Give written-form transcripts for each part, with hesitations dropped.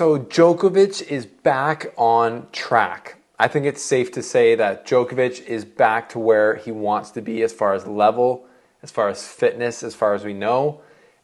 So Djokovic is back on track. I think it's safe to say that Djokovic is back to where he wants to be as far as level, as far as fitness, as far as we know.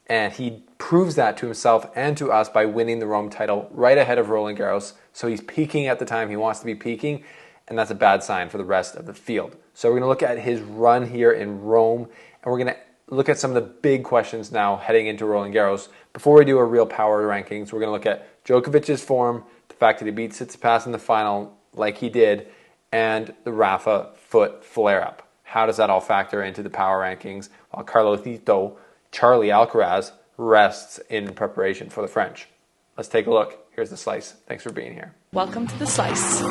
And he proves that to himself and to us by winning the Rome title right ahead of Roland Garros. So he's peaking at the time he wants to be peaking, and that's a bad sign for the rest of the field. So we're going to look at his run here in Rome, and we're going to look at some of the big questions now heading into Roland Garros. Before we do a real power rankings, we're going to look at Djokovic's form, the fact that he beat Tsitsipas in the final like he did, and the Rafa foot flare-up. How does that all factor into the power rankings while Carlosito Charlie Alcaraz rests in preparation for the French? Let's take a look. Here's the slice. Thanks for being here. Welcome to the slice.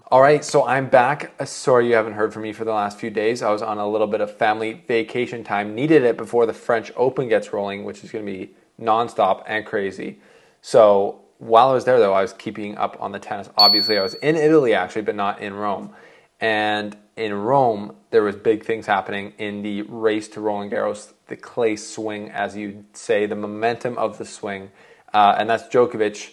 All right, so I'm back. Sorry you haven't heard from me for the last few days. I was on a little bit of family vacation time. Needed it before the French Open gets rolling, which is going to be nonstop and crazy. So while I was there, though, I was keeping up on the tennis. Obviously, I was in Italy, actually, but not in Rome. And in Rome, there was big things happening in the race to Roland Garros, the clay swing, as you'd say, the momentum of the swing. And that's Djokovic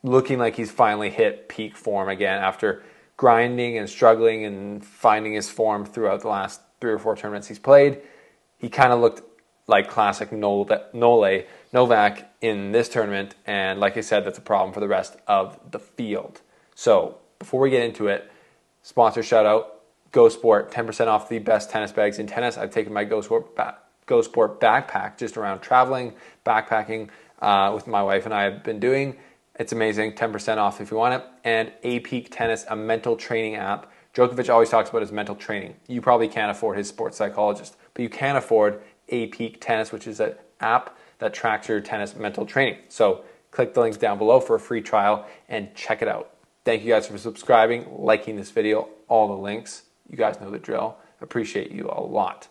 looking like he's finally hit peak form again after grinding and struggling and finding his form throughout the last 3 or 4 tournaments he's played. He kind of looked like classic Novak in this tournament, and like I said, that's a problem for the rest of the field. So before we get into it, sponsor shout out, Go Sport, 10% off the best tennis bags in tennis. I've taken my Go Sport backpack just around traveling, backpacking with my wife and I have been doing. It's amazing, 10% off if you want it. And A-Peak Tennis, a mental training app. Djokovic always talks about his mental training. You probably can't afford his sports psychologist, but you can afford A-Peak Tennis, which is an app that tracks your tennis mental training. So click the links down below for a free trial and check it out. Thank you guys for subscribing, liking this video, all the links. You guys know the drill. Appreciate you a lot.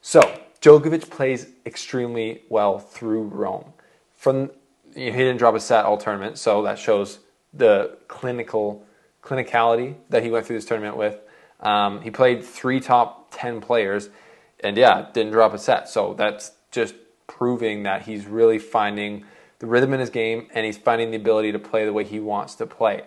So Djokovic plays extremely well through Rome. He didn't drop a set all tournament, so that shows the clinicality that he went through this tournament with. He played 3 top 10 players, and didn't drop a set. So that's just proving that he's really finding the rhythm in his game, and he's finding the ability to play the way he wants to play.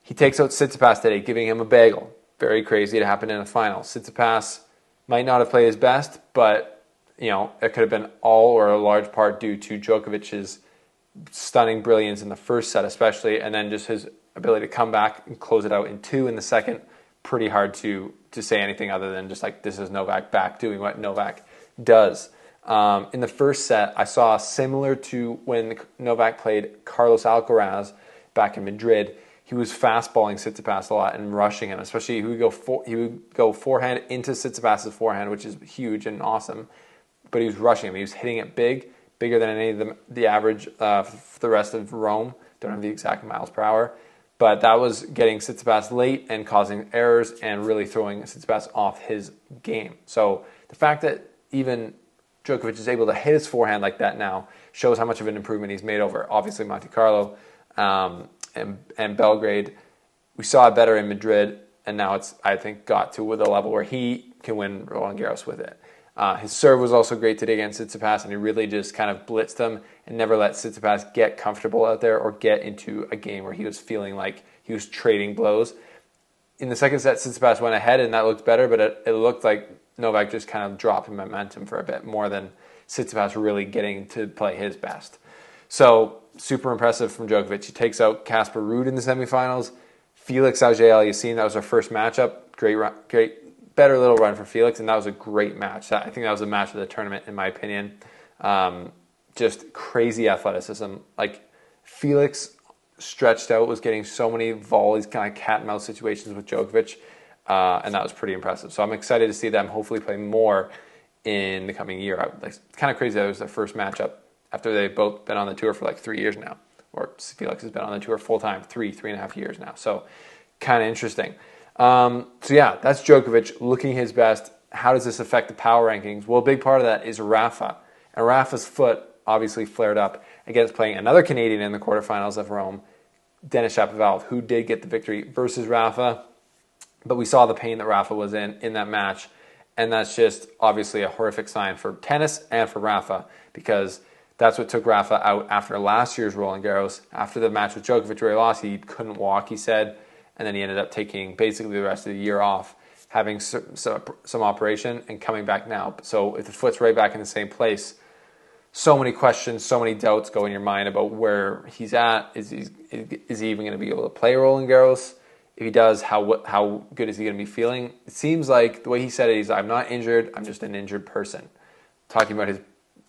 He takes out Tsitsipas today, giving him a bagel. Very crazy to happen in a final. Tsitsipas might not have played his best, but it could have been all or a large part due to Djokovic's stunning brilliance in the first set especially, and then just his ability to come back and close it out in 2 in the second. Pretty hard to say anything other than just like, this is Novak back doing what Novak does. In the first set, I saw similar to when Novak played Carlos Alcaraz back in Madrid. He was fastballing Tsitsipas a lot and rushing him, especially he would go forehand into Tsitsipas's forehand, which is huge and awesome, but he was rushing him. He was hitting it bigger than any of the average for the rest of Rome. Don't have the exact miles per hour. But that was getting Tsitsipas late and causing errors and really throwing Tsitsipas off his game. So the fact that even Djokovic is able to hit his forehand like that now shows how much of an improvement he's made over, obviously, Monte Carlo and Belgrade. We saw it better in Madrid, and now it's, I think, got to the level where he can win Roland Garros with it. His serve was also great today against Tsitsipas, and he really just kind of blitzed him and never let Tsitsipas get comfortable out there or get into a game where he was feeling like he was trading blows. In the second set, Tsitsipas went ahead, and that looked better, but it looked like Novak just kind of dropped momentum for a bit more than Tsitsipas really getting to play his best. So super impressive from Djokovic. He takes out Casper Ruud in the semifinals. Felix Auger-Aliassime, that was our first matchup. Great. Better little run for Felix, and that was a great match. I think that was the match of the tournament, in my opinion. Just crazy athleticism. Like, Felix stretched out, was getting so many volleys, kind of cat-and-mouse situations with Djokovic, and that was pretty impressive. So I'm excited to see them hopefully play more in the coming year. It's kind of crazy that it was their first matchup after they've both been on the tour for like 3 years now. Or Felix has been on the tour full-time 3.5 years now. So kind of interesting. That's Djokovic looking his best. How does this affect the power rankings? Well, a big part of that is Rafa. And Rafa's foot obviously flared up against playing another Canadian in the quarterfinals of Rome, Denis Shapovalovl, who did get the victory versus Rafa. But we saw the pain that Rafa was in that match. And that's just obviously a horrific sign for tennis and for Rafa, because that's what took Rafa out after last year's Roland Garros. After the match with Djokovic where he lost, he couldn't walk, he said, and then he ended up taking basically the rest of the year off, having some operation and coming back now. So if the foot's right back in the same place, so many questions, so many doubts go in your mind about where he's at. Is he even going to be able to play Roland Garros? If he does, how good is he going to be feeling? It seems like the way he said it, I'm not injured, I'm just an injured person. Talking about his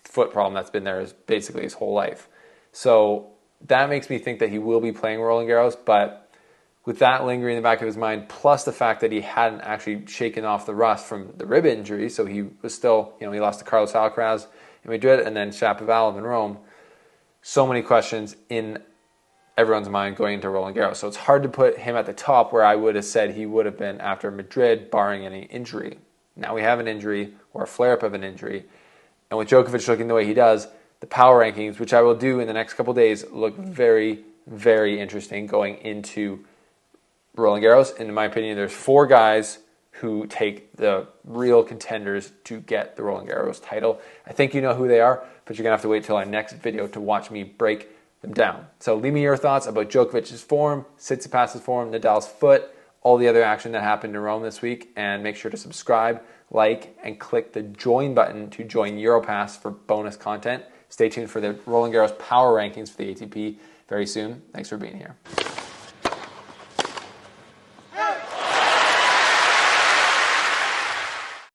foot problem that's been there basically his whole life. So that makes me think that he will be playing Roland Garros, but with that lingering in the back of his mind, plus the fact that he hadn't actually shaken off the rust from the rib injury, so he was still, he lost to Carlos Alcaraz in Madrid and then Shapovalovl in Rome. So many questions in everyone's mind going into Roland Garros. So it's hard to put him at the top where I would have said he would have been after Madrid, barring any injury. Now we have an injury or a flare-up of an injury. And with Djokovic looking the way he does, the power rankings, which I will do in the next couple of days, look very, very interesting going into Roland Garros. And in my opinion, there's 4 guys who take the real contenders to get the Roland Garros title. I think you know who they are, but you're going to have to wait till our next video to watch me break them down. So leave me your thoughts about Djokovic's form, Tsitsipas's form, Nadal's foot, all the other action that happened in Rome this week, and make sure to subscribe, like, and click the join button to join Europass for bonus content. Stay tuned for the Roland Garros power rankings for the ATP very soon. Thanks for being here.